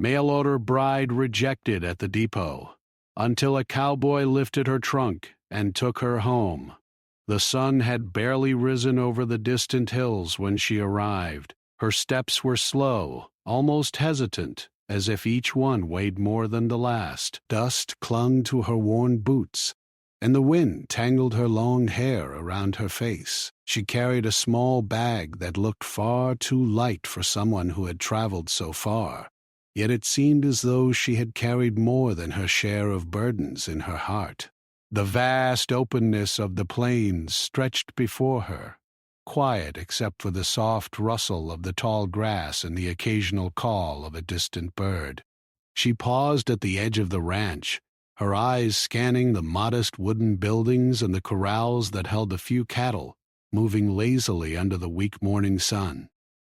Mail-order bride rejected at the depot, until a cowboy lifted her trunk and took her home. The sun had barely risen over the distant hills when she arrived. Her steps were slow, almost hesitant, as if each one weighed more than the last. Dust clung to her worn boots, and the wind tangled her long hair around her face. She carried a small bag that looked far too light for someone who had traveled so far. Yet it seemed as though she had carried more than her share of burdens in her heart. The vast openness of the plains stretched before her, quiet except for the soft rustle of the tall grass and the occasional call of a distant bird. She paused at the edge of the ranch, her eyes scanning the modest wooden buildings and the corrals that held a few cattle, moving lazily under the weak morning sun.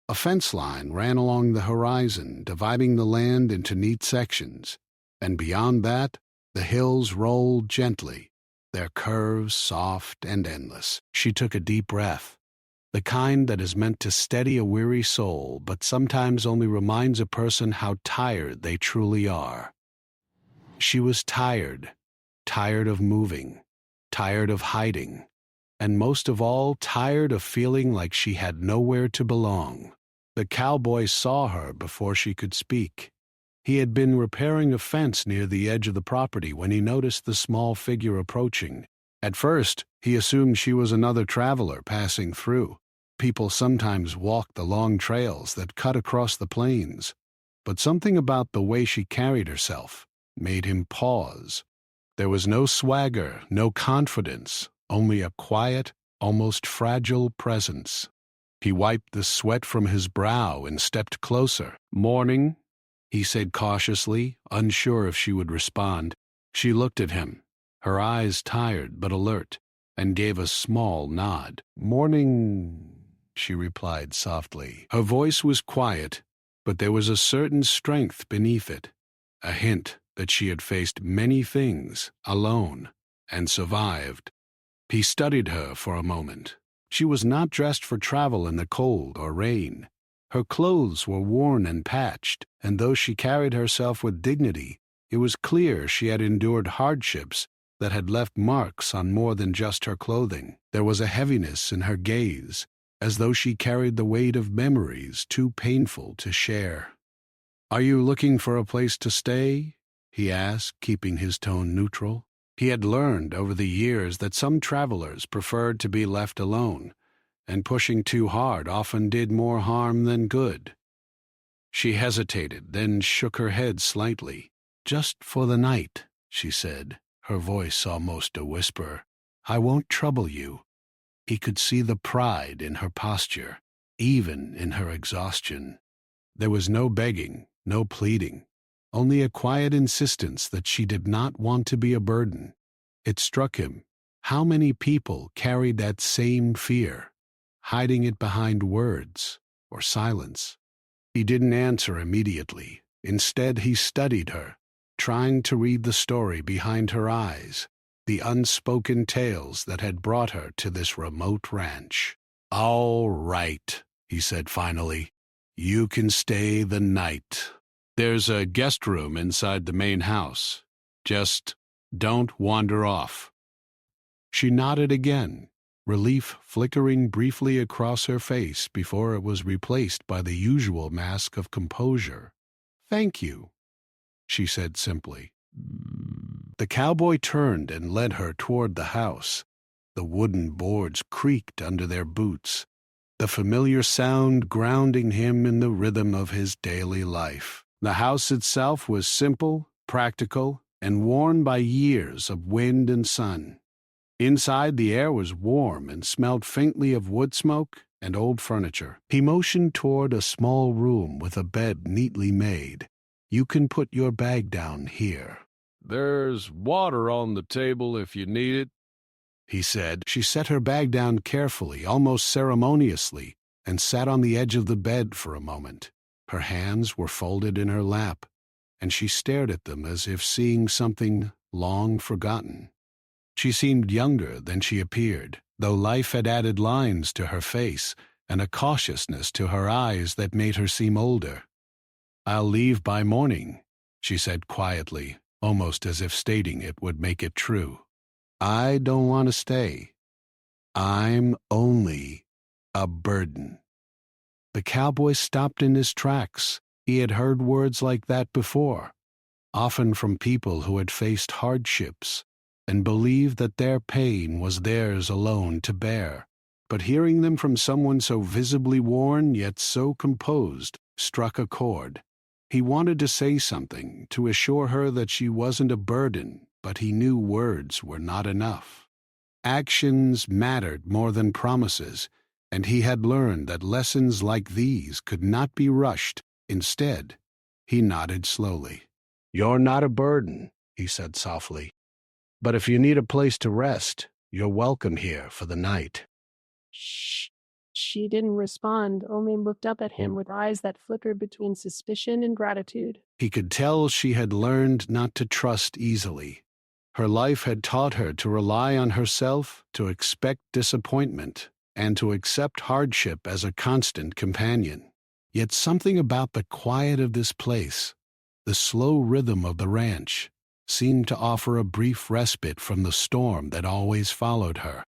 A fence line ran along the horizon, dividing the land into neat sections, and beyond that, the hills rolled gently, their curves soft and endless. She took a deep breath, the kind that is meant to steady a weary soul, but sometimes only reminds a person how tired they truly are. She was tired of moving, tired of hiding, and most of all, tired of feeling like she had nowhere to belong. The cowboy saw her before she could speak. He had been repairing a fence near the edge of the property when he noticed the small figure approaching. At first, he assumed she was another traveler passing through. People sometimes walked the long trails that cut across the plains, but something about the way she carried herself made him pause. There was no swagger, no confidence, only a quiet, almost fragile presence. He wiped the sweat from his brow and stepped closer. "Morning," he said cautiously, unsure if she would respond. She looked at him, her eyes tired but alert, and gave a small nod. "Morning," she replied softly. Her voice was quiet, but there was a certain strength beneath it, a hint that she had faced many things alone and survived. He studied her for a moment. She was not dressed for travel in the cold or rain. Her clothes were worn and patched, and though she carried herself with dignity, it was clear she had endured hardships that had left marks on more than just her clothing. There was a heaviness in her gaze, as though she carried the weight of memories too painful to share. "Are you looking for a place to stay?" he asked, keeping his tone neutral. He had learned over the years that some travelers preferred to be left alone, and pushing too hard often did more harm than good. She hesitated, then shook her head slightly. "Just for the night," she said, her voice almost a whisper. "I won't trouble you." He could see the pride in her posture, even in her exhaustion. There was no begging, no pleading, only a quiet insistence that she did not want to be a burden. It struck him how many people carried that same fear, hiding it behind words or silence. He didn't answer immediately. Instead, he studied her, trying to read the story behind her eyes, the unspoken tales that had brought her to this remote ranch. "All right," he said finally. "You can stay the night. There's a guest room inside the main house. Just don't wander off." She nodded again, relief flickering briefly across her face before it was replaced by the usual mask of composure. "Thank you," she said simply. The cowboy turned and led her toward the house. The wooden boards creaked under their boots, the familiar sound grounding him in the rhythm of his daily life. The house itself was simple, practical, and worn by years of wind and sun. Inside, the air was warm and smelled faintly of wood smoke and old furniture. He motioned toward a small room with a bed neatly made. "You can put your bag down here." "There's water on the table if you need it," he said. She set her bag down carefully, almost ceremoniously, and sat on the edge of the bed for a moment. Her hands were folded in her lap, and she stared at them as if seeing something long forgotten. She seemed younger than she appeared, though life had added lines to her face and a cautiousness to her eyes that made her seem older. "I'll leave by morning," she said quietly, almost as if stating it would make it true. "I don't want to stay. I'm only a burden." The cowboy stopped in his tracks. He had heard words like that before, often from people who had faced hardships and believed that their pain was theirs alone to bear. But hearing them from someone so visibly worn yet so composed struck a chord. He wanted to say something, to assure her that she wasn't a burden, but he knew words were not enough. Actions mattered more than promises, and he had learned that lessons like these could not be rushed. Instead, he nodded slowly. "You're not a burden," he said softly. "But if you need a place to rest, you're welcome here for the night." Shh. She didn't respond, only looked up at him with eyes that flickered between suspicion and gratitude. He could tell she had learned not to trust easily. Her life had taught her to rely on herself, to expect disappointment, and to accept hardship as a constant companion. Yet something about the quiet of this place, the slow rhythm of the ranch, seemed to offer a brief respite from the storm that always followed her.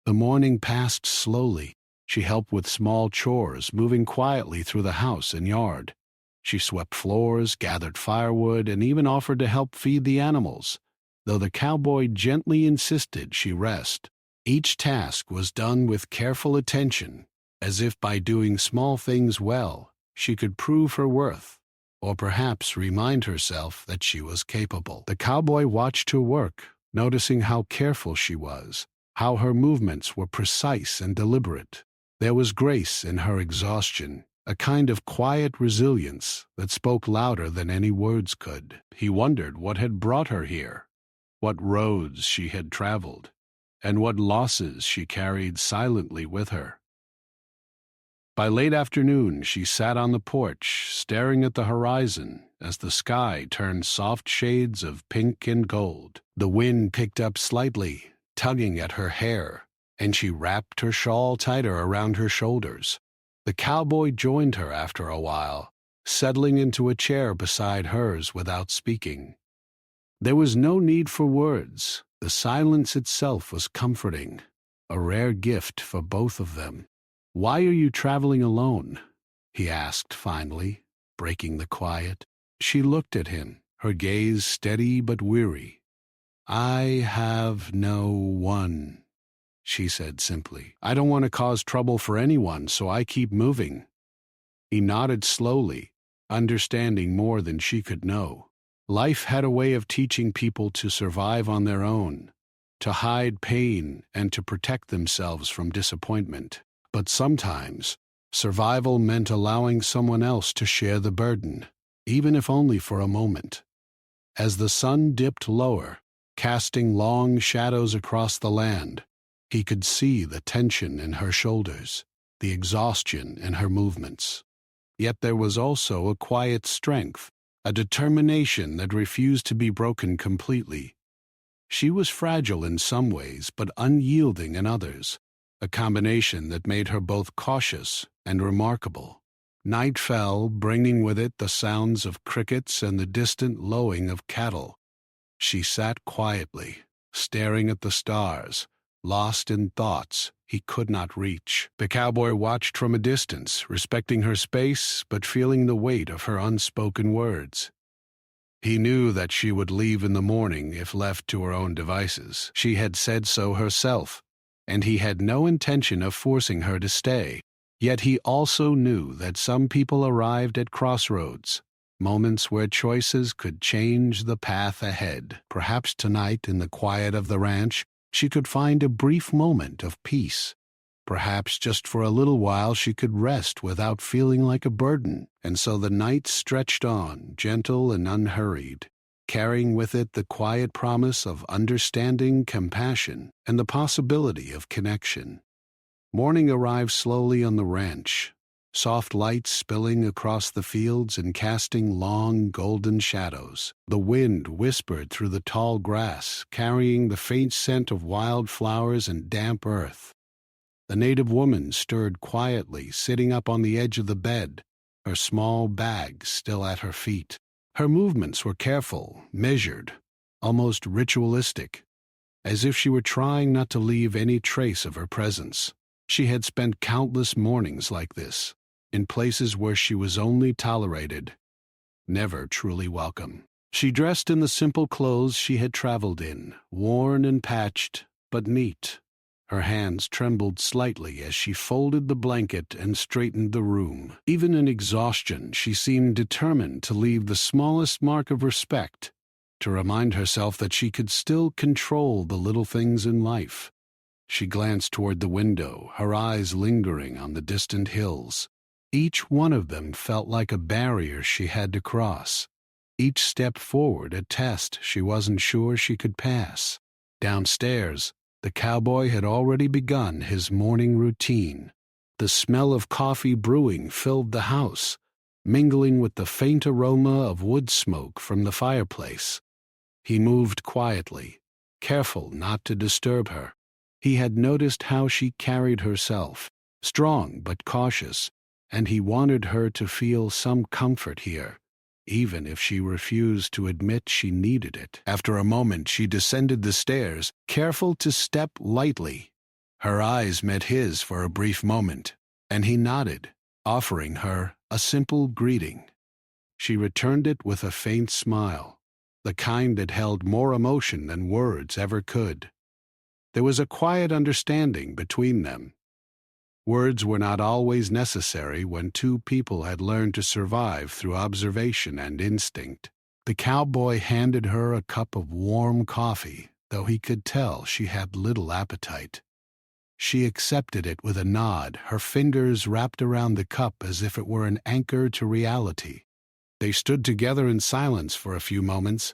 The morning passed slowly. She helped with small chores, moving quietly through the house and yard. She swept floors, gathered firewood, and even offered to help feed the animals, though the cowboy gently insisted she rest. Each task was done with careful attention, as if by doing small things well, she could prove her worth, or perhaps remind herself that she was capable. The cowboy watched her work, noticing how careful she was, how her movements were precise and deliberate. There was grace in her exhaustion, a kind of quiet resilience that spoke louder than any words could. He wondered what had brought her here, what roads she had traveled, and what losses she carried silently with her. By late afternoon, she sat on the porch, staring at the horizon as the sky turned soft shades of pink and gold. The wind picked up slightly, tugging at her hair, and she wrapped her shawl tighter around her shoulders. The cowboy joined her after a while, settling into a chair beside hers without speaking. There was no need for words. The silence itself was comforting, a rare gift for both of them. "Why are you traveling alone?" he asked finally, breaking the quiet. She looked at him, her gaze steady but weary. "I have no one," she said simply. "I don't want to cause trouble for anyone, so I keep moving." He nodded slowly, understanding more than she could know. Life had a way of teaching people to survive on their own, to hide pain and to protect themselves from disappointment. But sometimes, survival meant allowing someone else to share the burden, even if only for a moment. As the sun dipped lower, casting long shadows across the land, he could see the tension in her shoulders, the exhaustion in her movements. Yet there was also a quiet strength, a determination that refused to be broken completely. She was fragile in some ways, but unyielding in others, a combination that made her both cautious and remarkable. Night fell, bringing with it the sounds of crickets and the distant lowing of cattle. She sat quietly, staring at the stars, lost in thoughts he could not reach. The cowboy watched from a distance, respecting her space but feeling the weight of her unspoken words. He knew that she would leave in the morning if left to her own devices. She had said so herself, and he had no intention of forcing her to stay. Yet he also knew that some people arrived at crossroads, moments where choices could change the path ahead. Perhaps tonight, in the quiet of the ranch, she could find a brief moment of peace. Perhaps just for a little while she could rest without feeling like a burden. And so the night stretched on, gentle and unhurried, carrying with it the quiet promise of understanding, compassion, and the possibility of connection. Morning arrived slowly on the ranch, soft lights spilling across the fields and casting long golden shadows. The wind whispered through the tall grass, carrying the faint scent of wild flowers and damp earth. The native woman stirred quietly, sitting up on the edge of the bed, her small bag still at her feet. Her movements were careful, measured, almost ritualistic, as if she were trying not to leave any trace of her presence. She had spent countless mornings like this, in places where she was only tolerated, never truly welcome. She dressed in the simple clothes she had traveled in, worn and patched, but neat. Her hands trembled slightly as she folded the blanket and straightened the room. Even in exhaustion, she seemed determined to leave the smallest mark of respect, to remind herself that she could still control the little things in life. She glanced toward the window, her eyes lingering on the distant hills. Each one of them felt like a barrier she had to cross. Each step forward a test she wasn't sure she could pass. Downstairs, the cowboy had already begun his morning routine. The smell of coffee brewing filled the house, mingling with the faint aroma of wood smoke from the fireplace. He moved quietly, careful not to disturb her. He had noticed how she carried herself, strong but cautious, and he wanted her to feel some comfort here, even if she refused to admit she needed it. After a moment, she descended the stairs, careful to step lightly. Her eyes met his for a brief moment, and he nodded, offering her a simple greeting. She returned it with a faint smile, the kind that held more emotion than words ever could. There was a quiet understanding between them. Words were not always necessary when two people had learned to survive through observation and instinct. The cowboy handed her a cup of warm coffee, though he could tell she had little appetite. She accepted it with a nod, her fingers wrapped around the cup as if it were an anchor to reality. They stood together in silence for a few moments,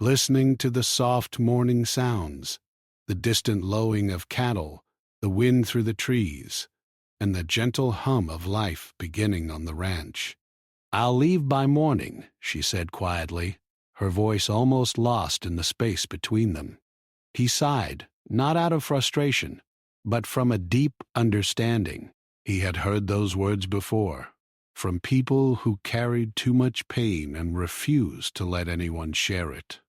listening to the soft morning sounds, the distant lowing of cattle, the wind through the trees, and the gentle hum of life beginning on the ranch. "I'll leave by morning," she said quietly, her voice almost lost in the space between them. He sighed, not out of frustration, but from a deep understanding. He had heard those words before, from people who carried too much pain and refused to let anyone share it.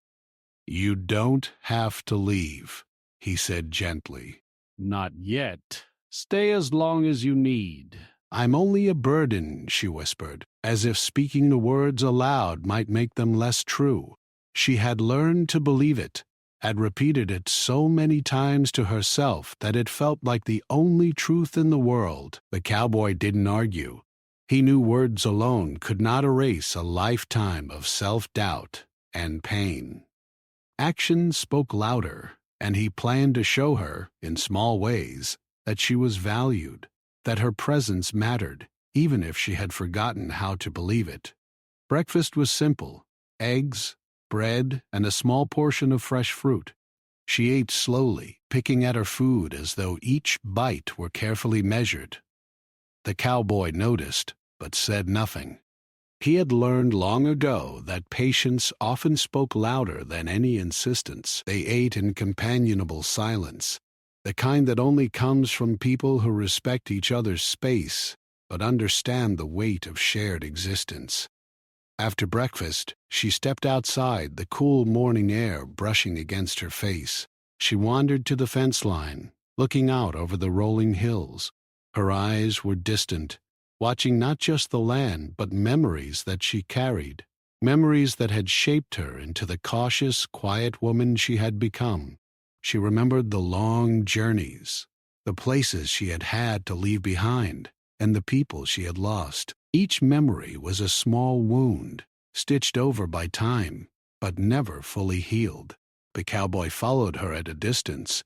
"You don't have to leave," he said gently. "Not yet. Stay as long as you need." "I'm only a burden," she whispered, as if speaking the words aloud might make them less true. She had learned to believe it, had repeated it so many times to herself that it felt like the only truth in the world. The cowboy didn't argue. He knew words alone could not erase a lifetime of self-doubt and pain. Action spoke louder, and he planned to show her, in small ways, that she was valued, that her presence mattered, even if she had forgotten how to believe it. Breakfast was simple: eggs, bread, and a small portion of fresh fruit. She ate slowly, picking at her food as though each bite were carefully measured. The cowboy noticed, but said nothing. He had learned long ago that patience often spoke louder than any insistence. They ate in companionable silence, the kind that only comes from people who respect each other's space, but understand the weight of shared existence. After breakfast, she stepped outside, the cool morning air brushing against her face. She wandered to the fence line, looking out over the rolling hills. Her eyes were distant, watching not just the land but memories that she carried, memories that had shaped her into the cautious, quiet woman she had become. She remembered the long journeys, the places she had had to leave behind, and the people she had lost. Each memory was a small wound, stitched over by time, but never fully healed. The cowboy followed her at a distance,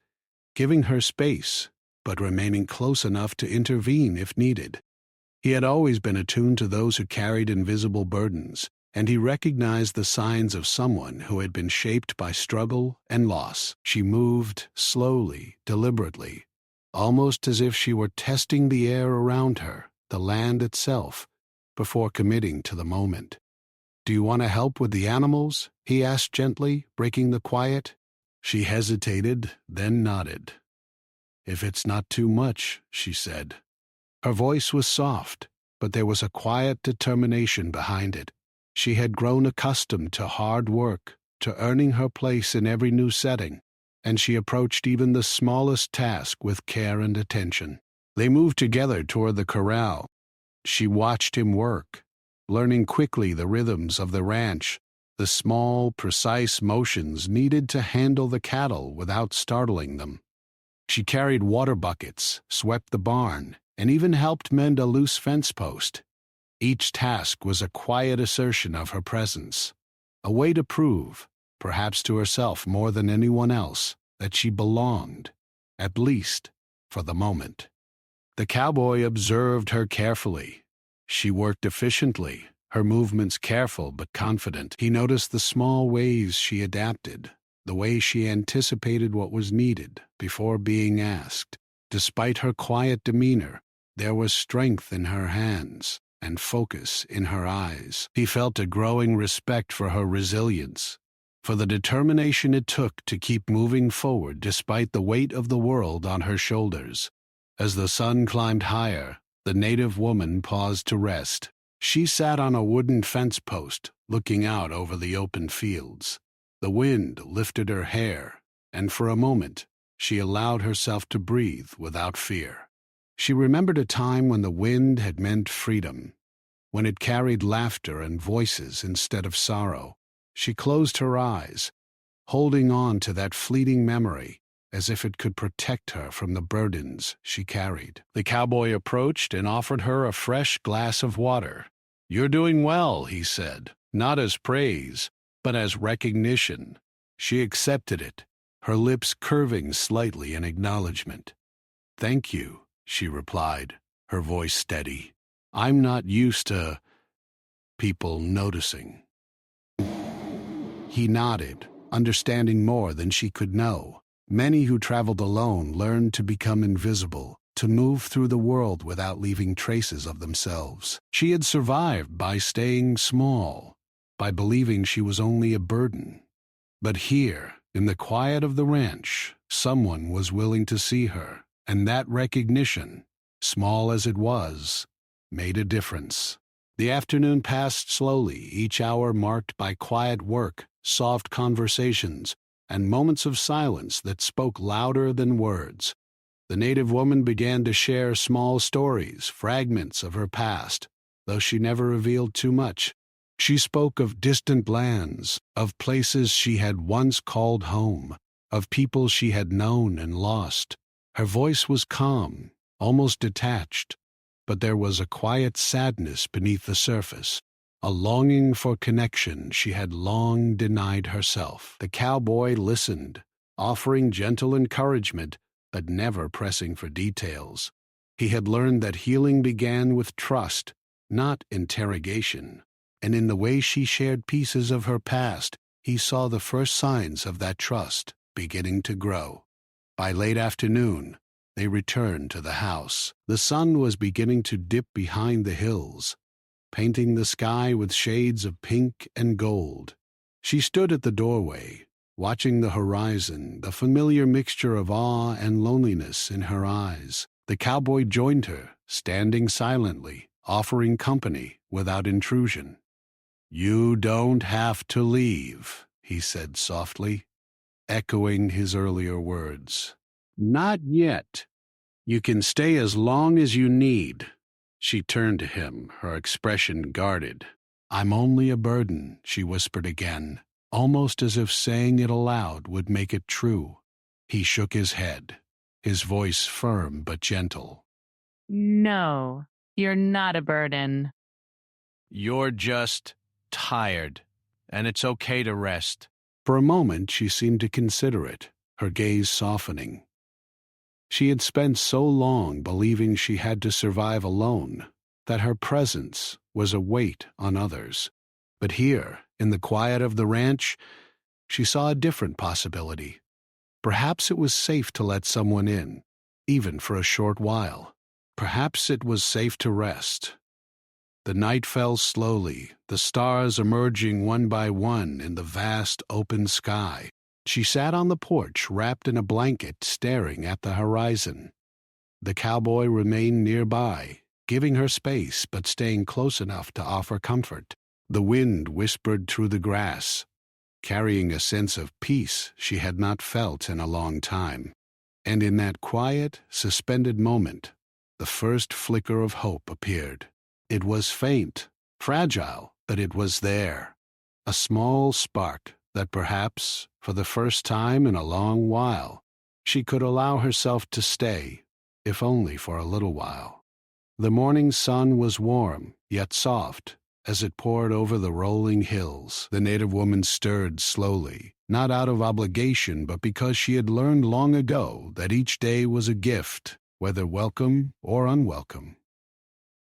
giving her space, but remaining close enough to intervene if needed. He had always been attuned to those who carried invisible burdens, and he recognized the signs of someone who had been shaped by struggle and loss. She moved slowly, deliberately, almost as if she were testing the air around her, the land itself, before committing to the moment. "Do you want to help with the animals?" he asked gently, breaking the quiet. She hesitated, then nodded. "If it's not too much," she said. Her voice was soft, but there was a quiet determination behind it. She had grown accustomed to hard work, to earning her place in every new setting, and she approached even the smallest task with care and attention. They moved together toward the corral. She watched him work, learning quickly the rhythms of the ranch, the small, precise motions needed to handle the cattle without startling them. She carried water buckets, swept the barn, and even helped mend a loose fence post. Each task was a quiet assertion of her presence, a way to prove, perhaps to herself more than anyone else, that she belonged, at least for the moment. The cowboy observed her carefully. She worked efficiently, her movements careful but confident. He noticed the small ways she adapted, the way she anticipated what was needed before being asked. Despite her quiet demeanor, there was strength in her hands and focus in her eyes. He felt a growing respect for her resilience, for the determination it took to keep moving forward despite the weight of the world on her shoulders. As the sun climbed higher, the native woman paused to rest. She sat on a wooden fence post, looking out over the open fields. The wind lifted her hair, and for a moment, she allowed herself to breathe without fear. She remembered a time when the wind had meant freedom, when it carried laughter and voices instead of sorrow. She closed her eyes, holding on to that fleeting memory, as if it could protect her from the burdens she carried. The cowboy approached and offered her a fresh glass of water. "You're doing well," he said, not as praise, but as recognition. She accepted it, her lips curving slightly in acknowledgement. "Thank you," she replied, her voice steady. "I'm not used to people noticing." He nodded, understanding more than she could know. Many who traveled alone learned to become invisible, to move through the world without leaving traces of themselves. She had survived by staying small, by believing she was only a burden. But here, in the quiet of the ranch, someone was willing to see her, and that recognition, small as it was, made a difference. The afternoon passed slowly, each hour marked by quiet work, soft conversations, and moments of silence that spoke louder than words. The native woman began to share small stories, fragments of her past, though she never revealed too much. She spoke of distant lands, of places she had once called home, of people she had known and lost. Her voice was calm, almost detached, but there was a quiet sadness beneath the surface, a longing for connection she had long denied herself. The cowboy listened, offering gentle encouragement, but never pressing for details. He had learned that healing began with trust, not interrogation, and in the way she shared pieces of her past, he saw the first signs of that trust beginning to grow. By late afternoon, they returned to the house. The sun was beginning to dip behind the hills, painting the sky with shades of pink and gold. She stood at the doorway, watching the horizon, the familiar mixture of awe and loneliness in her eyes. The cowboy joined her, standing silently, offering company without intrusion. "You don't have to leave," he said softly, echoing his earlier words. "Not yet. You can stay as long as you need." She turned to him, her expression guarded. "I'm only a burden," she whispered again, almost as if saying it aloud would make it true. He shook his head, his voice firm but gentle. "No, you're not a burden." "You're just tired, and it's okay to rest." For a moment she seemed to consider it, her gaze softening. She had spent so long believing she had to survive alone, that her presence was a weight on others. But here, in the quiet of the ranch, she saw a different possibility. Perhaps it was safe to let someone in, even for a short while. Perhaps it was safe to rest. The night fell slowly, the stars emerging one by one in the vast open sky. She sat on the porch, wrapped in a blanket, staring at the horizon. The cowboy remained nearby, giving her space but staying close enough to offer comfort. The wind whispered through the grass, carrying a sense of peace she had not felt in a long time. And in that quiet, suspended moment, the first flicker of hope appeared. It was faint, fragile, but it was there. A small spark that perhaps, for the first time in a long while, she could allow herself to stay, if only for a little while. The morning sun was warm, yet soft, as it poured over the rolling hills. The native woman stirred slowly, not out of obligation, but because she had learned long ago that each day was a gift, whether welcome or unwelcome.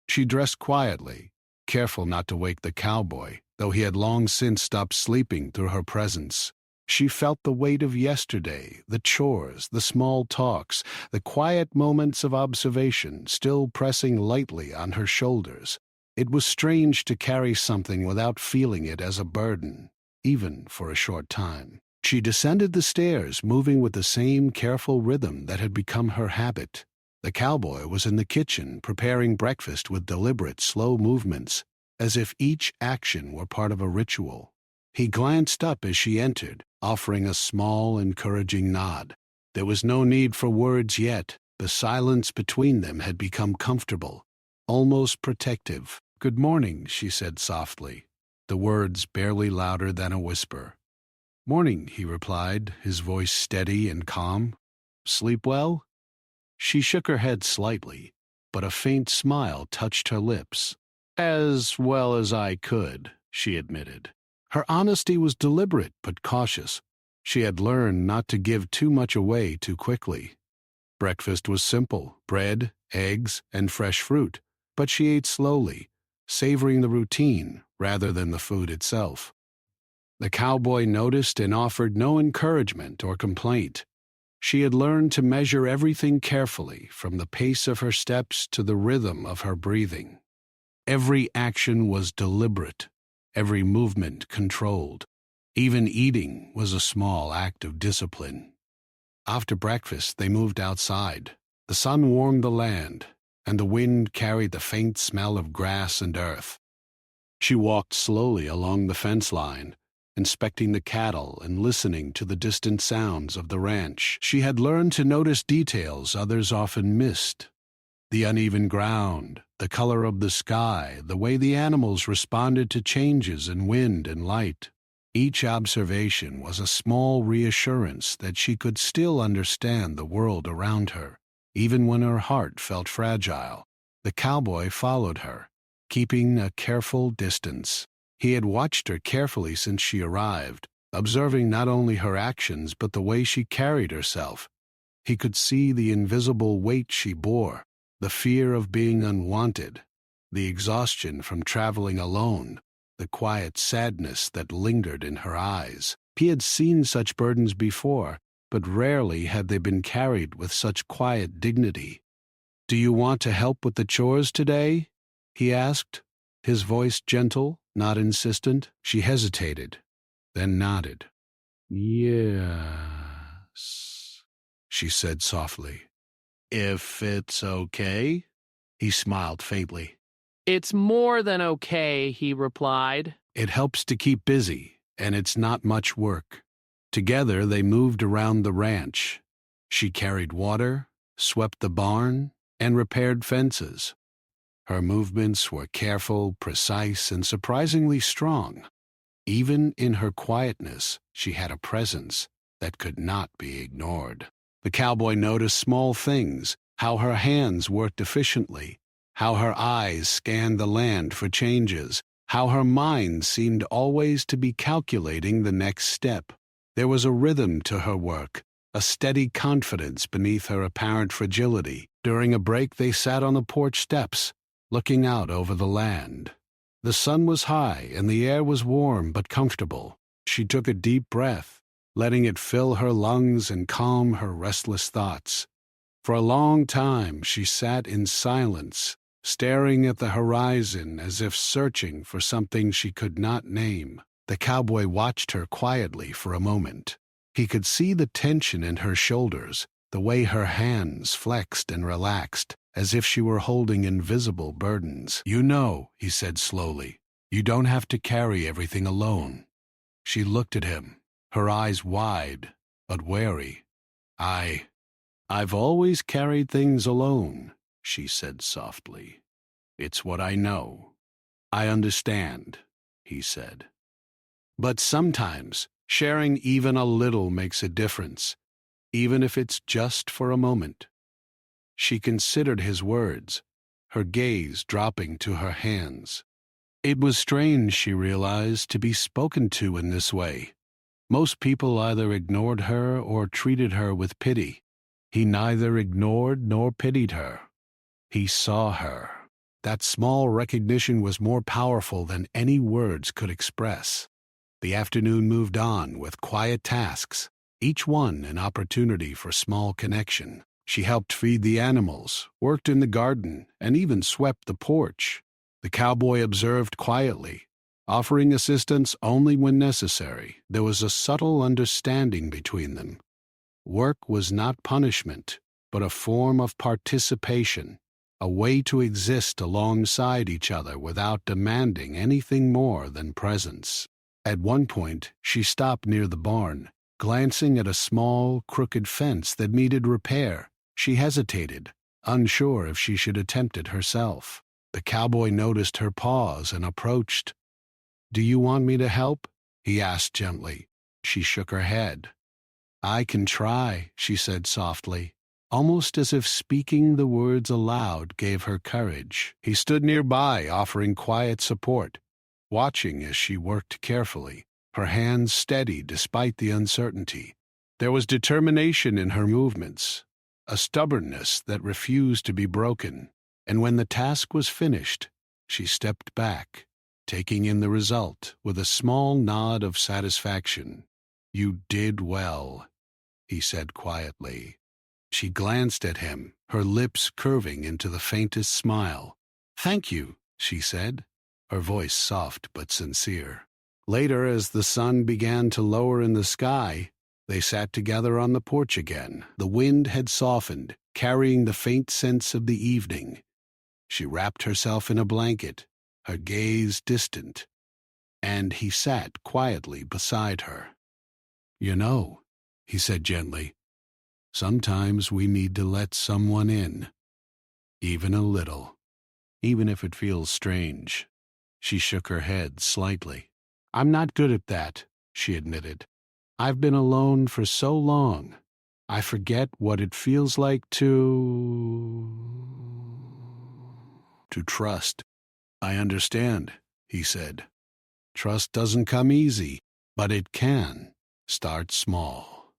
She dressed quietly, careful not to wake the cowboy, though he had long since stopped sleeping through her presence. She felt the weight of yesterday, the chores, the small talks, the quiet moments of observation still pressing lightly on her shoulders. It was strange to carry something without feeling it as a burden, even for a short time. She descended the stairs, moving with the same careful rhythm that had become her habit. The cowboy was in the kitchen, preparing breakfast with deliberate, slow movements, as if each action were part of a ritual. He glanced up as she entered, offering a small, encouraging nod. There was no need for words yet. The silence between them had become comfortable, almost protective. "Good morning," she said softly, the words barely louder than a whisper. "Morning," he replied, his voice steady and calm. "Sleep well?" She shook her head slightly, but a faint smile touched her lips. "As well as I could," she admitted. Her honesty was deliberate but cautious. She had learned not to give too much away too quickly. Breakfast was simple: bread, eggs, and fresh fruit, but she ate slowly, savoring the routine rather than the food itself. The cowboy noticed and offered no encouragement or complaint. She had learned to measure everything carefully, from the pace of her steps to the rhythm of her breathing. Every action was deliberate, every movement controlled. Even eating was a small act of discipline. After breakfast, they moved outside. The sun warmed the land, and the wind carried the faint smell of grass and earth. She walked slowly along the fence line, inspecting the cattle and listening to the distant sounds of the ranch. She had learned to notice details others often missed: the uneven ground, the color of the sky, the way the animals responded to changes in wind and light. Each observation was a small reassurance that she could still understand the world around her, even when her heart felt fragile. The cowboy followed her, keeping a careful distance. He had watched her carefully since she arrived, observing not only her actions but the way she carried herself. He could see the invisible weight she bore, the fear of being unwanted, the exhaustion from traveling alone, the quiet sadness that lingered in her eyes. He had seen such burdens before, but rarely had they been carried with such quiet dignity. "Do you want to help with the chores today?" he asked, his voice gentle, not insistent. She hesitated, then nodded. "Yes," she said softly. "If it's okay?" He smiled faintly. "It's more than okay," he replied. "It helps to keep busy, and it's not much work." Together they moved around the ranch. She carried water, swept the barn, and repaired fences. Her movements were careful, precise, and surprisingly strong. Even in her quietness, she had a presence that could not be ignored. The cowboy noticed small things: how her hands worked efficiently, how her eyes scanned the land for changes, how her mind seemed always to be calculating the next step. There was a rhythm to her work, a steady confidence beneath her apparent fragility. During a break, they sat on the porch steps, looking out over the land. The sun was high and the air was warm but comfortable. She took a deep breath, letting it fill her lungs and calm her restless thoughts. For a long time she sat in silence, staring at the horizon as if searching for something she could not name. The cowboy watched her quietly for a moment. He could see the tension in her shoulders, the way her hands flexed and relaxed, as if she were holding invisible burdens. "You know," he said slowly, "you don't have to carry everything alone." She looked at him, her eyes wide, but wary. I've always carried things alone," she said softly. "It's what I know." "I understand," he said. "But sometimes sharing even a little makes a difference, even if it's just for a moment." She considered his words, her gaze dropping to her hands. It was strange, she realized, to be spoken to in this way. Most people either ignored her or treated her with pity. He neither ignored nor pitied her. He saw her. That small recognition was more powerful than any words could express. The afternoon moved on with quiet tasks, each one an opportunity for small connection. She helped feed the animals, worked in the garden, and even swept the porch. The cowboy observed quietly, offering assistance only when necessary. There was a subtle understanding between them. Work was not punishment, but a form of participation, a way to exist alongside each other without demanding anything more than presence. At one point, she stopped near the barn, glancing at a small, crooked fence that needed repair. She hesitated, unsure if she should attempt it herself. The cowboy noticed her pause and approached. "Do you want me to help?" he asked gently. She shook her head. "I can try," she said softly, almost as if speaking the words aloud gave her courage. He stood nearby, offering quiet support, watching as she worked carefully, her hands steady despite the uncertainty. There was determination in her movements, a stubbornness that refused to be broken, and when the task was finished, she stepped back, taking in the result with a small nod of satisfaction. "You did well," he said quietly. She glanced at him, her lips curving into the faintest smile. "Thank you," she said, her voice soft but sincere. Later, as the sun began to lower in the sky, they sat together on the porch again. The wind had softened, carrying the faint scents of the evening. She wrapped herself in a blanket, her gaze distant, and he sat quietly beside her. "You know," he said gently, "sometimes we need to let someone in, even a little, even if it feels strange." She shook her head slightly. "I'm not good at that," she admitted. "I've been alone for so long. I forget what it feels like to trust." "I understand," he said. "Trust doesn't come easy, but it can. Start small."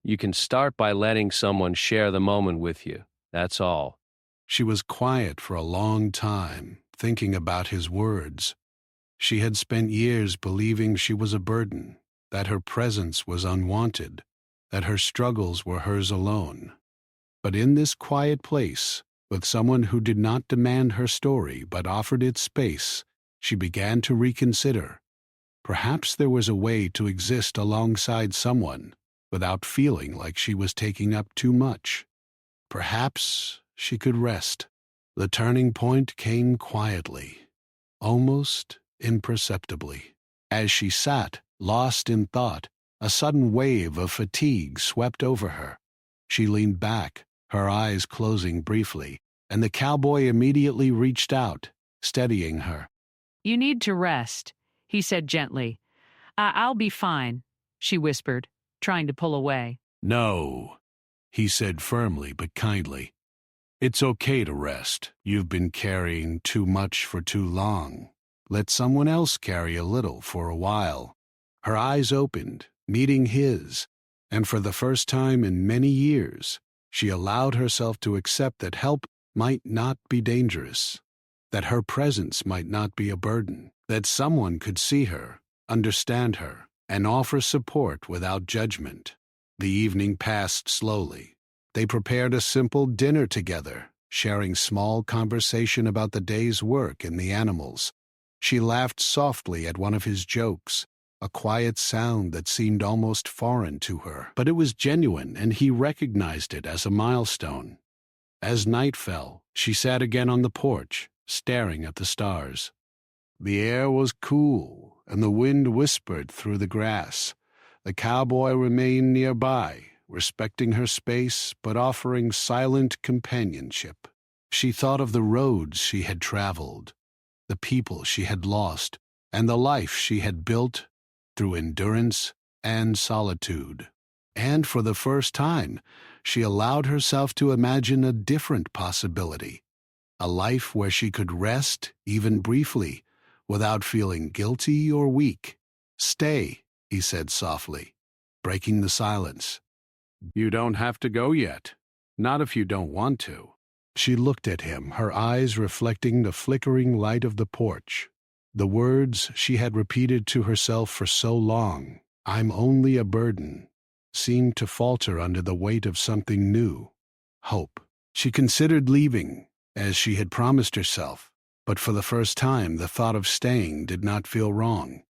You can start by letting someone share the moment with you. That's all. She was quiet for a long time, thinking about his words. She had spent years believing she was a burden, that her presence was unwanted, that her struggles were hers alone. But in this quiet place, with someone who did not demand her story but offered it space, she began to reconsider. Perhaps there was a way to exist alongside someone without feeling like she was taking up too much. Perhaps she could rest. The turning point came quietly, almost imperceptibly. As she sat, lost in thought, a sudden wave of fatigue swept over her. She leaned back, her eyes closing briefly, and the cowboy immediately reached out, steadying her. "You need to rest," he said gently. I'll be fine," she whispered, trying to pull away. "No," he said firmly but kindly. "It's okay to rest. You've been carrying too much for too long. Let someone else carry a little for a while." Her eyes opened, meeting his, and for the first time in many years, she allowed herself to accept that help might not be dangerous, that her presence might not be a burden, that someone could see her, understand her, and offer support without judgment. The evening passed slowly. They prepared a simple dinner together, sharing small conversation about the day's work and the animals. She laughed softly at one of his jokes, a quiet sound that seemed almost foreign to her. But it was genuine, and he recognized it as a milestone. As night fell, she sat again on the porch, staring at the stars. The air was cool, and the wind whispered through the grass. The cowboy remained nearby, respecting her space but offering silent companionship. She thought of the roads she had traveled, the people she had lost, and the life she had built through endurance and solitude. And for the first time, she allowed herself to imagine a different possibility, a life where she could rest, even briefly, without feeling guilty or weak. "Stay," he said softly, breaking the silence. "You don't have to go yet. Not if you don't want to." She looked at him, her eyes reflecting the flickering light of the porch. The words she had repeated to herself for so long, "I'm only a burden," seemed to falter under the weight of something new, hope. She considered leaving, as she had promised herself, but for the first time the thought of staying did not feel wrong.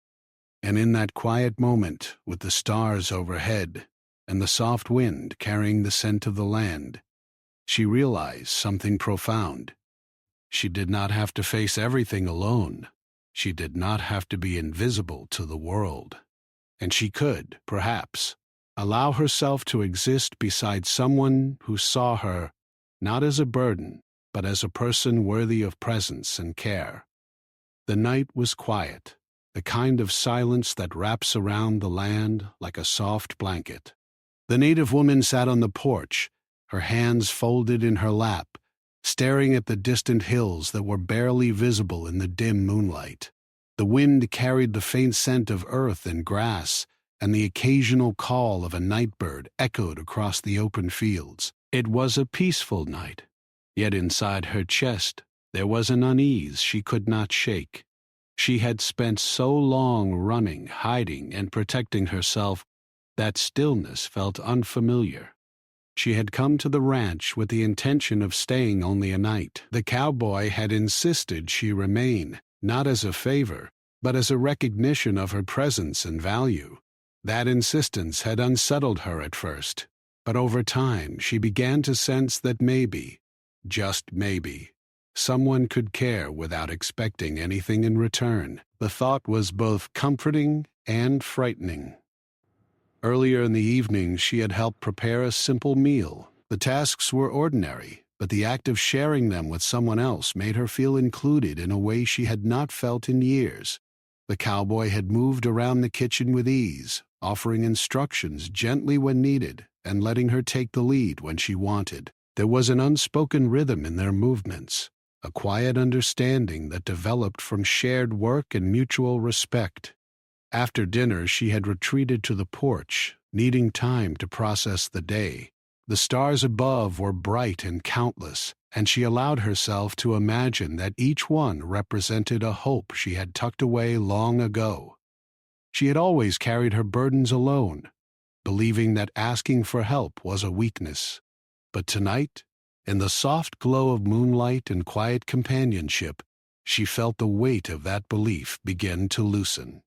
And in that quiet moment, with the stars overhead and the soft wind carrying the scent of the land, she realized something profound. She did not have to face everything alone. She did not have to be invisible to the world. And she could, perhaps, allow herself to exist beside someone who saw her not as a burden, but as a person worthy of presence and care. The night was quiet, the kind of silence that wraps around the land like a soft blanket. The native woman sat on the porch, her hands folded in her lap, staring at the distant hills that were barely visible in the dim moonlight. The wind carried the faint scent of earth and grass, and the occasional call of a nightbird echoed across the open fields. It was a peaceful night, yet inside her chest there was an unease she could not shake. She had spent so long running, hiding, and protecting herself that stillness felt unfamiliar. She had come to the ranch with the intention of staying only a night. The cowboy had insisted she remain, not as a favor, but as a recognition of her presence and value. That insistence had unsettled her at first, but over time she began to sense that maybe, just maybe, someone could care without expecting anything in return. The thought was both comforting and frightening. Earlier in the evening, she had helped prepare a simple meal. The tasks were ordinary, but the act of sharing them with someone else made her feel included in a way she had not felt in years. The cowboy had moved around the kitchen with ease, offering instructions gently when needed and letting her take the lead when she wanted. There was an unspoken rhythm in their movements, a quiet understanding that developed from shared work and mutual respect. After dinner, she had retreated to the porch, needing time to process the day. The stars above were bright and countless, and she allowed herself to imagine that each one represented a hope she had tucked away long ago. She had always carried her burdens alone, believing that asking for help was a weakness. But tonight, in the soft glow of moonlight and quiet companionship, she felt the weight of that belief begin to loosen.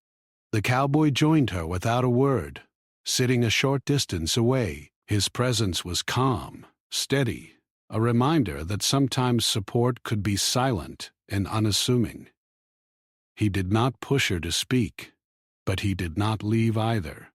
The cowboy joined her without a word, sitting a short distance away. His presence was calm, steady, a reminder that sometimes support could be silent and unassuming. He did not push her to speak, but he did not leave either.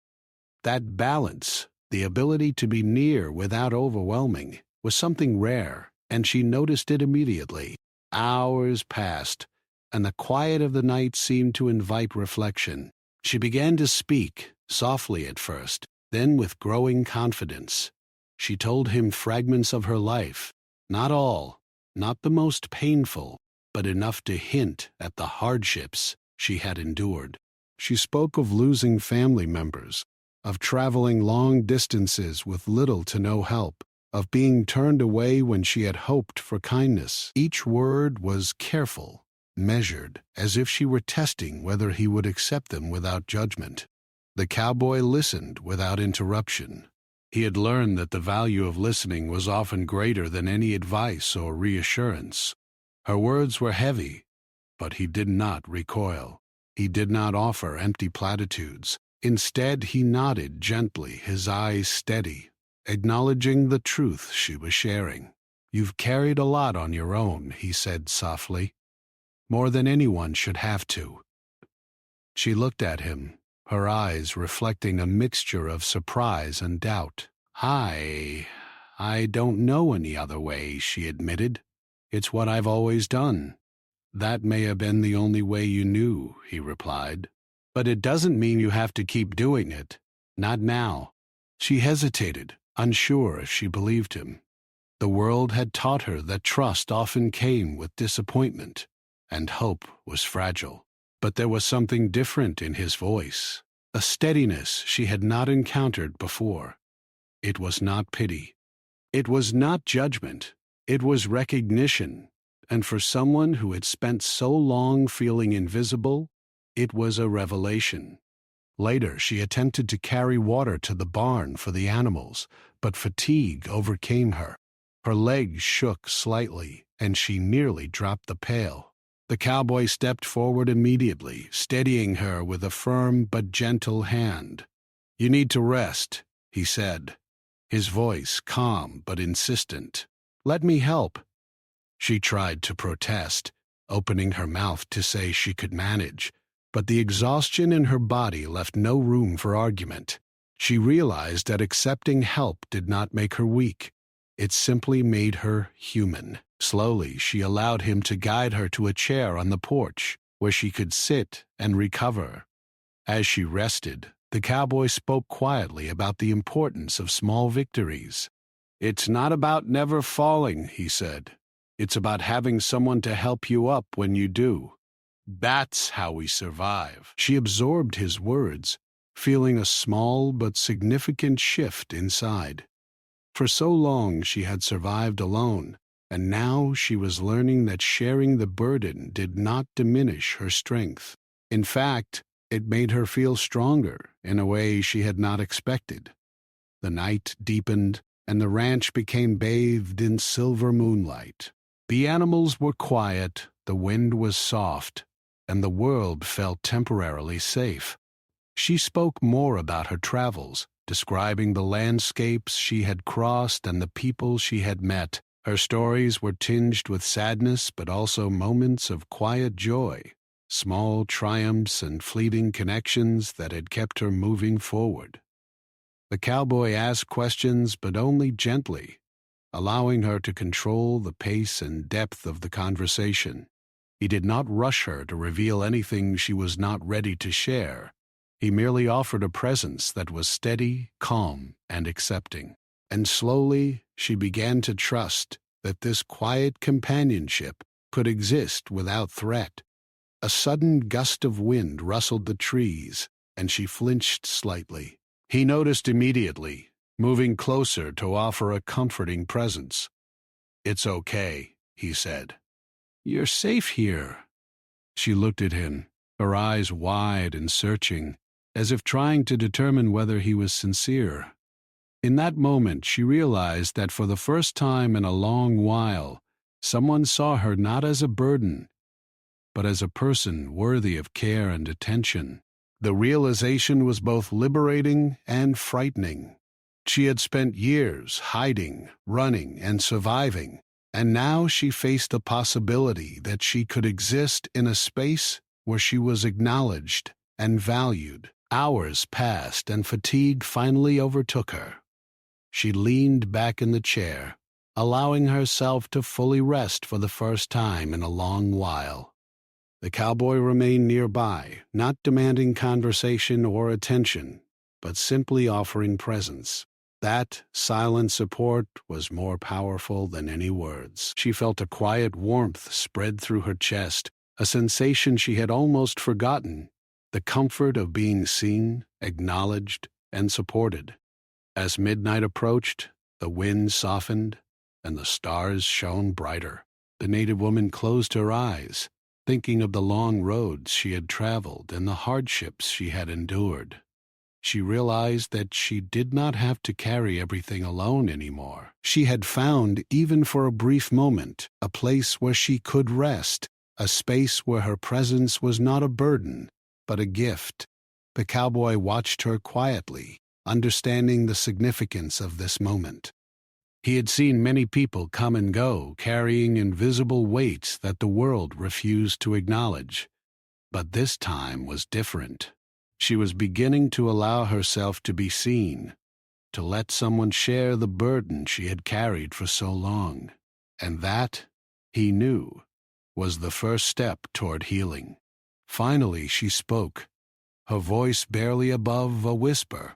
That balance, the ability to be near without overwhelming, was something rare, and she noticed it immediately. Hours passed, and the quiet of the night seemed to invite reflection. She began to speak, softly at first, then with growing confidence. She told him fragments of her life, not all, not the most painful, but enough to hint at the hardships she had endured. She spoke of losing family members, of traveling long distances with little to no help, of being turned away when she had hoped for kindness. Each word was careful, measured, as if she were testing whether he would accept them without judgment. The cowboy listened without interruption. He had learned that the value of listening was often greater than any advice or reassurance. Her words were heavy, but he did not recoil. He did not offer empty platitudes. Instead, he nodded gently, his eyes steady, acknowledging the truth she was sharing. "You've carried a lot on your own," he said softly. "More than anyone should have to." She looked at him, her eyes reflecting a mixture of surprise and doubt. I don't know any other way," she admitted. "It's what I've always done." "That may have been the only way you knew," he replied. "But it doesn't mean you have to keep doing it. Not now." She hesitated, unsure if she believed him. The world had taught her that trust often came with disappointment, and hope was fragile. But there was something different in his voice, a steadiness she had not encountered before. It was not pity. It was not judgment. It was recognition. And for someone who had spent so long feeling invisible, it was a revelation. Later, she attempted to carry water to the barn for the animals, but fatigue overcame her. Her legs shook slightly, and she nearly dropped the pail. The cowboy stepped forward immediately, steadying her with a firm but gentle hand. "You need to rest," he said, his voice calm but insistent. "Let me help." She tried to protest, opening her mouth to say she could manage, but the exhaustion in her body left no room for argument. She realized that accepting help did not make her weak. It simply made her human. Slowly, she allowed him to guide her to a chair on the porch, where she could sit and recover. As she rested, the cowboy spoke quietly about the importance of small victories. "It's not about never falling," he said. "It's about having someone to help you up when you do. That's how we survive." She absorbed his words, feeling a small but significant shift inside. For so long she had survived alone, and now she was learning that sharing the burden did not diminish her strength. In fact, it made her feel stronger in a way she had not expected. The night deepened, and the ranch became bathed in silver moonlight. The animals were quiet, the wind was soft, and the world felt temporarily safe. She spoke more about her travels, describing the landscapes she had crossed and the people she had met. Her stories were tinged with sadness, but also moments of quiet joy, small triumphs and fleeting connections that had kept her moving forward. The cowboy asked questions, but only gently, allowing her to control the pace and depth of the conversation. He did not rush her to reveal anything she was not ready to share. He merely offered a presence that was steady, calm, and accepting. And slowly, she began to trust that this quiet companionship could exist without threat. A sudden gust of wind rustled the trees, and she flinched slightly. He noticed immediately, moving closer to offer a comforting presence. "It's okay," he said. "You're safe here." She looked at him, her eyes wide and searching, as if trying to determine whether he was sincere. In that moment, she realized that for the first time in a long while, someone saw her not as a burden, but as a person worthy of care and attention. The realization was both liberating and frightening. She had spent years hiding, running, and surviving, and now she faced the possibility that she could exist in a space where she was acknowledged and valued. Hours passed, and fatigue finally overtook her. She leaned back in the chair, allowing herself to fully rest for the first time in a long while. The cowboy remained nearby, not demanding conversation or attention, but simply offering presence. That silent support was more powerful than any words. She felt a quiet warmth spread through her chest, a sensation she had almost forgotten, the comfort of being seen, acknowledged, and supported. As midnight approached, the wind softened, and the stars shone brighter. The native woman closed her eyes, thinking of the long roads she had traveled and the hardships she had endured. She realized that she did not have to carry everything alone anymore. She had found, even for a brief moment, a place where she could rest, a space where her presence was not a burden, but a gift. The cowboy watched her quietly, understanding the significance of this moment. He had seen many people come and go, carrying invisible weights that the world refused to acknowledge. But this time was different. She was beginning to allow herself to be seen, to let someone share the burden she had carried for so long. And that, he knew, was the first step toward healing. Finally, she spoke, her voice barely above a whisper.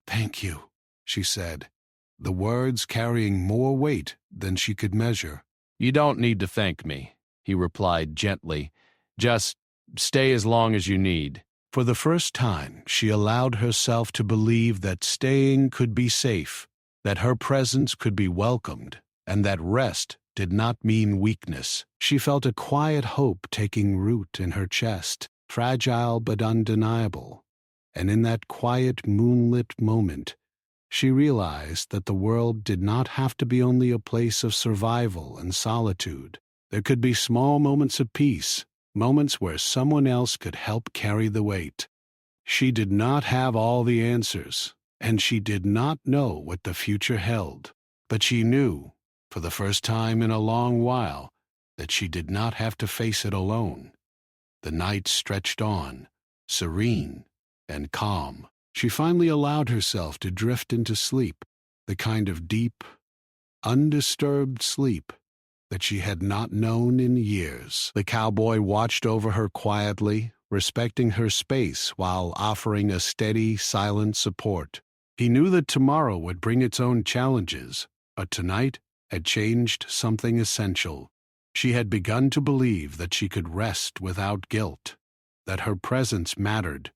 "Thank you," she said, the words carrying more weight than she could measure. "You don't need to thank me," he replied gently. "Just stay as long as you need." For the first time, she allowed herself to believe that staying could be safe, that her presence could be welcomed, and that rest did not mean weakness. She felt a quiet hope taking root in her chest, fragile but undeniable. And in that quiet, moonlit moment, she realized that the world did not have to be only a place of survival and solitude. There could be small moments of peace, moments where someone else could help carry the weight. She did not have all the answers, and she did not know what the future held. But she knew, for the first time in a long while, that she did not have to face it alone. The night stretched on, serene and calm. She finally allowed herself to drift into sleep, the kind of deep, undisturbed sleep that she had not known in years. The cowboy watched over her quietly, respecting her space while offering a steady, silent support. He knew that tomorrow would bring its own challenges, but tonight had changed something essential. She had begun to believe that she could rest without guilt, that her presence mattered,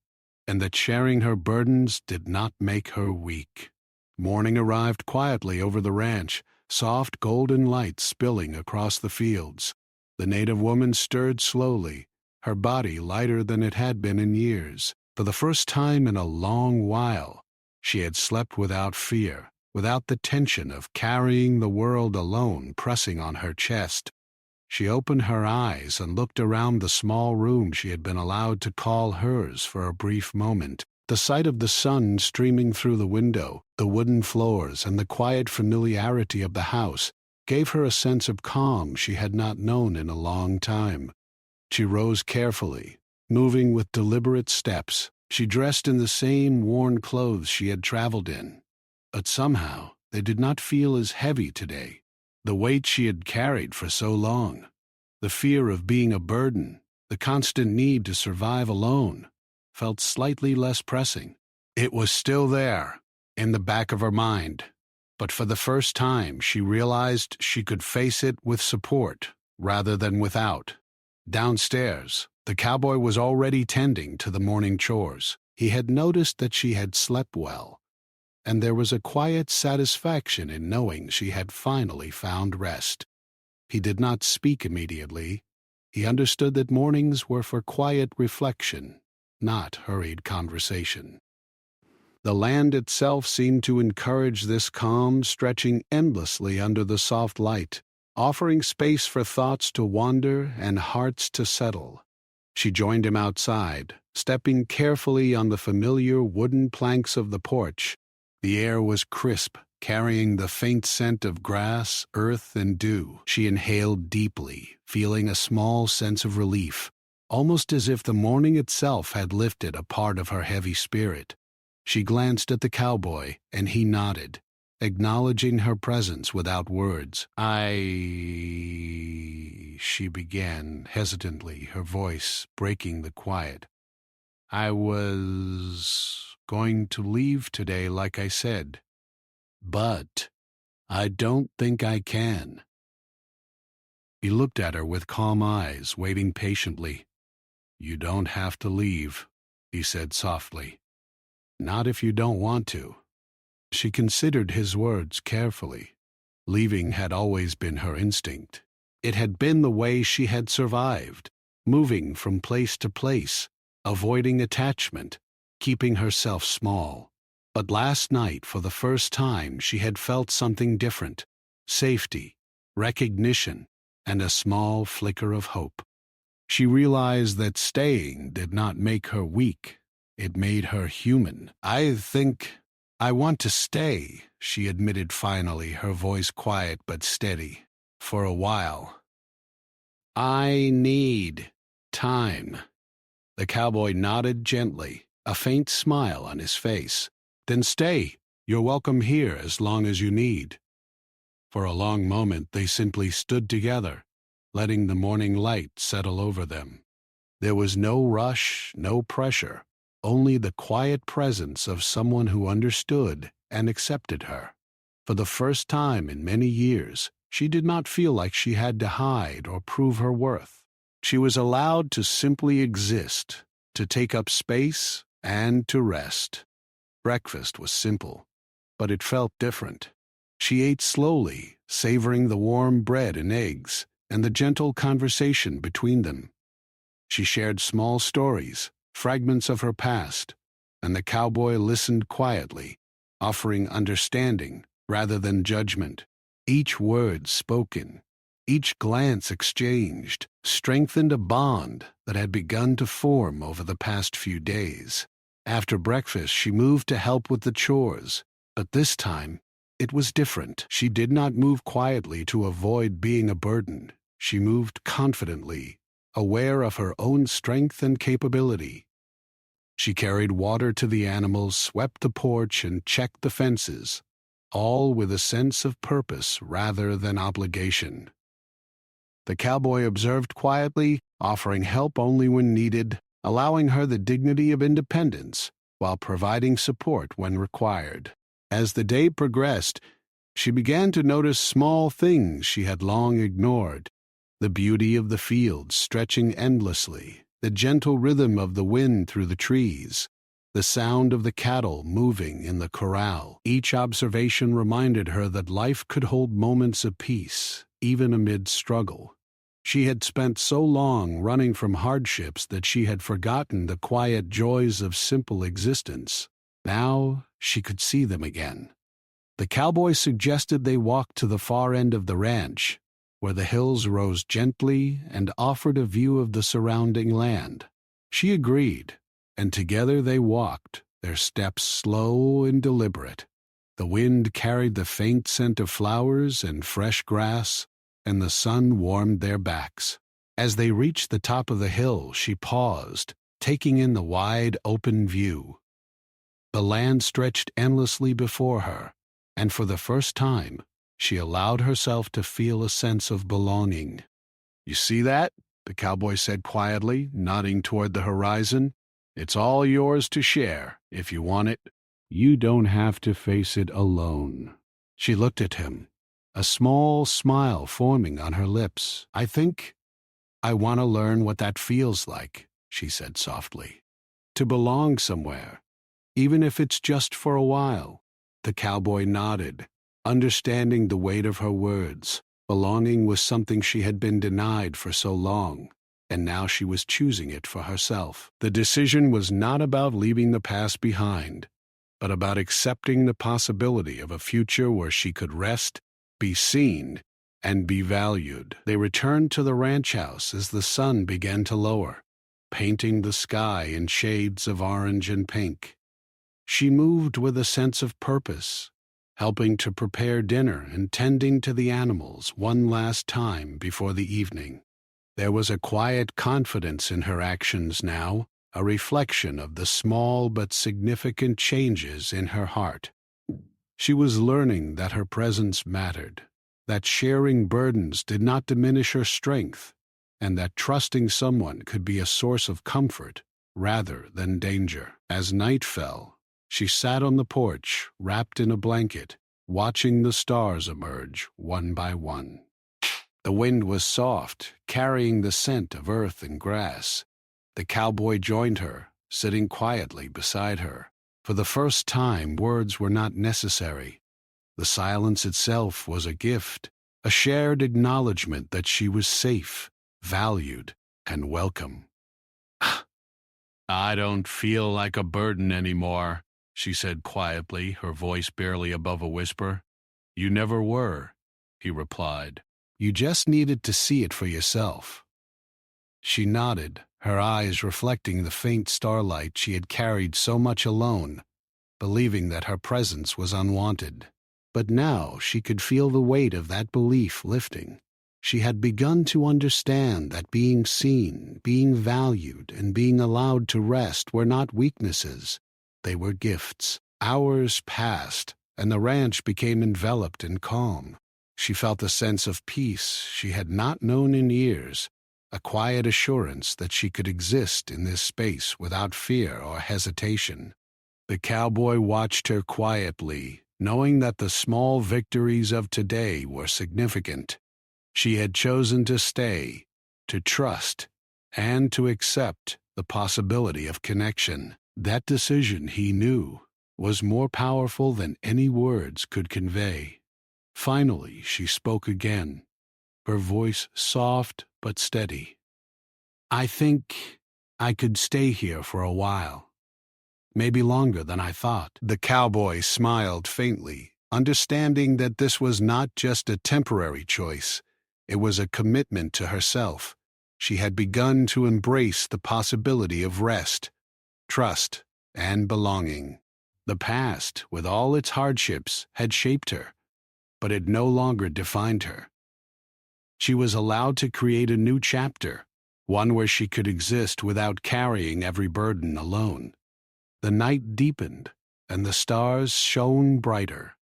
and that sharing her burdens did not make her weak. Morning arrived quietly over the ranch, soft golden light spilling across the fields. The native woman stirred slowly, her body lighter than it had been in years. For the first time in a long while, she had slept without fear, without the tension of carrying the world alone pressing on her chest. She opened her eyes and looked around the small room she had been allowed to call hers for a brief moment. The sight of the sun streaming through the window, the wooden floors, and the quiet familiarity of the house gave her a sense of calm she had not known in a long time. She rose carefully, moving with deliberate steps. She dressed in the same worn clothes she had traveled in, but somehow they did not feel as heavy today. The weight she had carried for so long, the fear of being a burden, the constant need to survive alone, felt slightly less pressing. It was still there, in the back of her mind, but for the first time she realized she could face it with support rather than without. Downstairs, the cowboy was already tending to the morning chores. He had noticed that she had slept well, and there was a quiet satisfaction in knowing she had finally found rest. He did not speak immediately. He understood that mornings were for quiet reflection, not hurried conversation. The land itself seemed to encourage this calm, stretching endlessly under the soft light, offering space for thoughts to wander and hearts to settle. She joined him outside, stepping carefully on the familiar wooden planks of the porch. The air was crisp, carrying the faint scent of grass, earth, and dew. She inhaled deeply, feeling a small sense of relief, almost as if the morning itself had lifted a part of her heavy spirit. She glanced at the cowboy, and he nodded, acknowledging her presence without words. She began hesitantly, her voice breaking the quiet. "I was going to leave today, like I said, but I don't think I can." He looked at her with calm eyes, waiting patiently. "You don't have to leave," he said softly. "Not if you don't want to." She considered his words carefully. Leaving had always been her instinct. It had been the way she had survived, moving from place to place, avoiding attachment, keeping herself small. But last night, for the first time, she had felt something different: safety, recognition, and a small flicker of hope. She realized that staying did not make her weak. It made her human. "I think I want to stay," she admitted finally, her voice quiet but steady. "For a while. I need time." The cowboy nodded gently, a faint smile on his face. "Then stay. You're welcome here as long as you need." For a long moment they simply stood together, letting the morning light settle over them. There was no rush, no pressure, only the quiet presence of someone who understood and accepted her. For the first time in many years, she did not feel like she had to hide or prove her worth. She was allowed to simply exist, to take up space, and to rest. Breakfast was simple, but it felt different. She ate slowly, savoring the warm bread and eggs, and the gentle conversation between them. She shared small stories, fragments of her past, and the cowboy listened quietly, offering understanding rather than judgment. Each word spoken, each glance exchanged, strengthened a bond that had begun to form over the past few days. After breakfast, she moved to help with the chores, but this time it was different. She did not move quietly to avoid being a burden. She moved confidently, aware of her own strength and capability. She carried water to the animals, swept the porch, and checked the fences, all with a sense of purpose rather than obligation. The cowboy observed quietly, offering help only when needed, allowing her the dignity of independence while providing support when required. As the day progressed, she began to notice small things she had long ignored: the beauty of the fields stretching endlessly, the gentle rhythm of the wind through the trees, the sound of the cattle moving in the corral. Each observation reminded her that life could hold moments of peace, even amid struggle. She had spent so long running from hardships that she had forgotten the quiet joys of simple existence. Now she could see them again. The cowboy suggested they walk to the far end of the ranch, where the hills rose gently and offered a view of the surrounding land. She agreed, and together they walked, their steps slow and deliberate. The wind carried the faint scent of flowers and fresh grass, and the sun warmed their backs. As they reached the top of the hill, she paused, taking in the wide, open view. The land stretched endlessly before her, and for the first time, she allowed herself to feel a sense of belonging. "You see that?" the cowboy said quietly, nodding toward the horizon. "It's all yours to share, if you want it. You don't have to face it alone." She looked at him, a small smile forming on her lips. "I think I want to learn what that feels like," she said softly. "To belong somewhere, even if it's just for a while." The cowboy nodded, understanding the weight of her words. Belonging was something she had been denied for so long, and now she was choosing it for herself. The decision was not about leaving the past behind, but about accepting the possibility of a future where she could rest, be seen, and be valued. They returned to the ranch house as the sun began to lower, painting the sky in shades of orange and pink. She moved with a sense of purpose, helping to prepare dinner and tending to the animals one last time before the evening. There was a quiet confidence in her actions now, a reflection of the small but significant changes in her heart. She was learning that her presence mattered, that sharing burdens did not diminish her strength, and that trusting someone could be a source of comfort rather than danger. As night fell, she sat on the porch, wrapped in a blanket, watching the stars emerge one by one. The wind was soft, carrying the scent of earth and grass. The cowboy joined her, sitting quietly beside her. For the first time, words were not necessary. The silence itself was a gift, a shared acknowledgement that she was safe, valued, and welcome. "I don't feel like a burden anymore," she said quietly, her voice barely above a whisper. "You never were," he replied. "You just needed to see it for yourself." She nodded, her eyes reflecting the faint starlight she had carried so much alone, believing that her presence was unwanted. But now she could feel the weight of that belief lifting. She had begun to understand that being seen, being valued, and being allowed to rest were not weaknesses. They were gifts. Hours passed, and the ranch became enveloped in calm. She felt a sense of peace she had not known in years, a quiet assurance that she could exist in this space without fear or hesitation. The cowboy watched her quietly, knowing that the small victories of today were significant. She had chosen to stay, to trust, and to accept the possibility of connection. That decision, he knew, was more powerful than any words could convey. Finally, she spoke again, her voice soft but steady. "I think I could stay here for a while. Maybe longer than I thought." The cowboy smiled faintly, understanding that this was not just a temporary choice. It was a commitment to herself. She had begun to embrace the possibility of rest, trust, and belonging. The past, with all its hardships, had shaped her, but it no longer defined her. She was allowed to create a new chapter, one where she could exist without carrying every burden alone. The night deepened, and the stars shone brighter.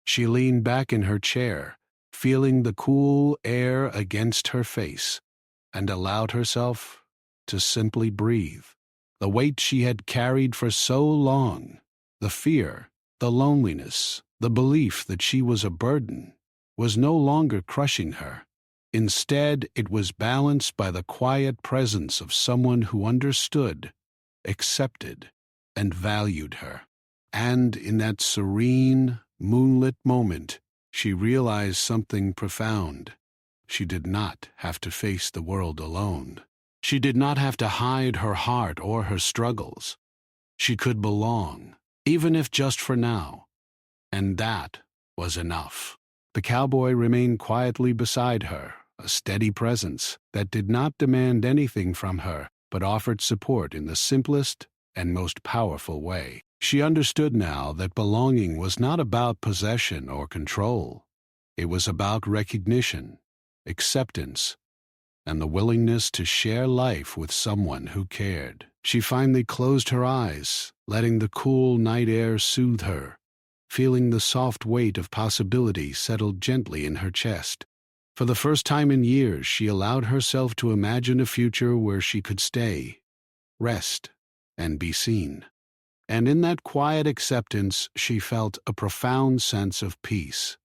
She leaned back in her chair, feeling the cool air against her face, and allowed herself to simply breathe. The weight she had carried for so long, the fear, the loneliness, the belief that she was a burden, was no longer crushing her. Instead, it was balanced by the quiet presence of someone who understood, accepted, and valued her. And in that serene, moonlit moment, she realized something profound. She did not have to face the world alone. She did not have to hide her heart or her struggles. She could belong, even if just for now. And that was enough. The cowboy remained quietly beside her, a steady presence that did not demand anything from her, but offered support in the simplest and most powerful way. She understood now that belonging was not about possession or control. It was about recognition, acceptance, and the willingness to share life with someone who cared. She finally closed her eyes, letting the cool night air soothe her, feeling the soft weight of possibility settle gently in her chest. For the first time in years, she allowed herself to imagine a future where she could stay, rest, and be seen. And in that quiet acceptance, she felt a profound sense of peace.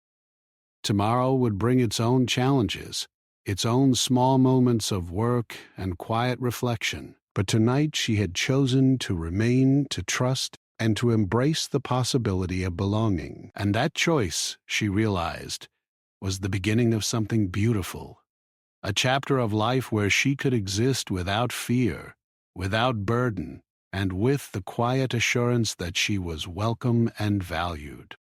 Tomorrow would bring its own challenges, its own small moments of work and quiet reflection. But tonight she had chosen to remain, to trust, and to embrace the possibility of belonging. And that choice, she realized, was the beginning of something beautiful. A chapter of life where she could exist without fear, without burden, and with the quiet assurance that she was welcome and valued.